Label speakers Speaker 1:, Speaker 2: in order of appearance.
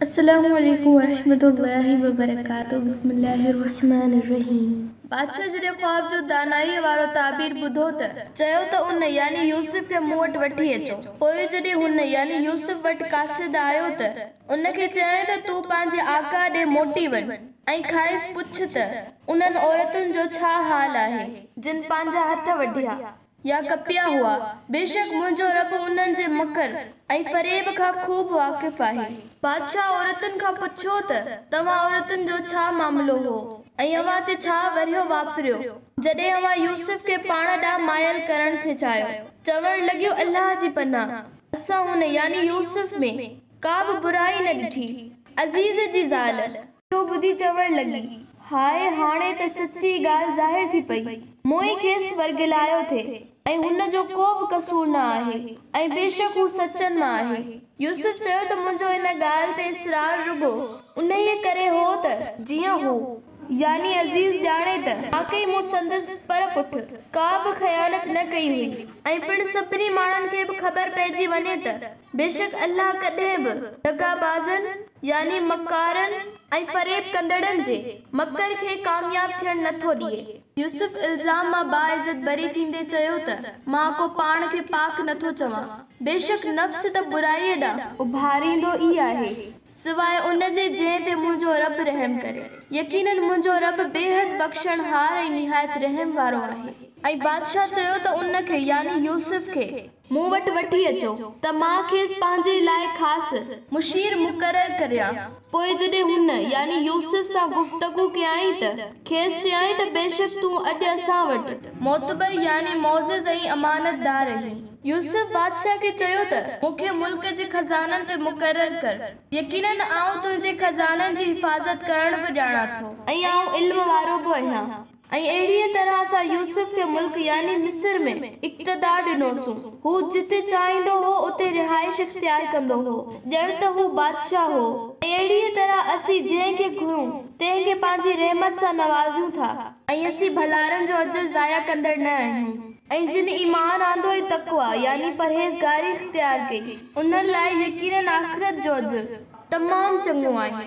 Speaker 1: अस्सलामुअलैकुम वरहमतुल्लाहि वबरकातुहू। बिस्मिल्लाहिर्रहमानिर्रहीम। बादशाह जॾहिं ख्वाब जो दानाई वारो ताबीर ॿुधो त चयो त उन यानी यूसुफ खे मूं वटि वठी अचो। पोइ जॾहिं हुन यानी यूसुफ वटि कासिद आयो त उन खे चयाईं त तूं पंहिंजे आका ॾे मोटी वञ ऐं खाइसि पुछ त उन्हनि औरतुनि जो छा हाल आहे जिन पंहिंजा हथ वढिया या कपिया हुआ। बेशक मुंहिंजो रब उन्हनि जे मकर ऐं फरेब खां खूब वाक़िफ़ आहे। बादशाह औरतुनि खां पुछियो त तव्हां औरतुनि जो छा मामिलो हो ऐं अव्हां ते छा वरियो वापरियो जॾहिं अव्हां यूसुफ खे पाण ॾांहुं मायल करण थे चाहियो। चवण लॻियो अल्लाह जी पनाह, असां हुन यानी यूसुफ में का बि बुराई न ॾिठी। अज़ीज़ जी ज़ाल इहो ॿुधी चवण लॻी, हाय हाणे त सची ॻाल्हि ज़ाहिर थी पई, मोई खेसि वरगिलायो थिए ऐं हुन जो को बि कसूर न आहे ऐं बेशक हू सचनि मां आहे। यूसुफ चयो त मुंहिंजो इन ॻाल्हि ते इसरार रुगो उन्हीअ करे हो त जीअं हू यानी अज़ीज़ ॼाणे त वाकई मूं संदसि पर पुठ का बि ख़यानत न कई हुई ऐं पिण सभिनी माण्हुनि खे बि ख़बर पइजी वञे त बेशक अल्लाह कॾहिं बि दगाबाज़नि यानी मकारनि ऐं फरेब कंदड़नि जे मकर खे कामयाब थियण नथो ॾिए। यूसुफ इल्ज़ाम मां बाइज़त बरी थींदे चयो त मां को पाण खे पाक नथो चवां। बेशक नफ़्स त बुराईअ ॾांहुं उभारींदो ई आहे सिवाय उन जे जंहिं ते मुंहिंजो रब रहम करे। यकीनन मुंहिंजो रब बेहद बख़्शणहार ऐं निहायत रहम वारो आहे। ऐं बादशाह चयो त उन खे यानी यूसुफ खे मूं वटि वठी अचो त मां खेसि पंहिंजे लाइ ख़ासि मुशीर मुक़ररु करियां। पोइ जॾहिं हुन यानी यूसुफ सां गुफ़्तगू कयाईं त खेसि चयाईं त बेशक तूं अॼु असां वटि मोतबर यानी मोज़िज़ ऐं अमानतदार आहीं। यूसुफ बादशाह खे चयो त मूंखे मुल्क जे खज़ाननि ते मुक़ररु कर। यकीनन आउं तुंहिंजे खज़ाननि जी हिफ़ाज़त करण बि ॼाणां थो ऐं आउं इल्म वारो बि आहियां। ऐं अहिड़ीअ तरह सां यूसुफ खे मुल्क यानी मिस्र में इक़्तिदार ॾिनोसूं। हू जिते चाहींदो हो उते रिहाइश इख्तियार कंदो हो, ॼण त हू बादशाह हो। ऐं अहिड़ीअ तरह असीं जंहिंखे घुरूं तंहिंखे पंहिंजी रहमत सां नवाज़ूं था ऐं असीं भलारनि जो अजर ज़ाया कंदड़ न आहियूं। ऐं जिन ईमान आंदो ऐं तक़वा यानी परहेज़गारी इख्तियार कई उन्हनि लाइ यकीनन आख़िरत जो अजर तमामु चङो आहे।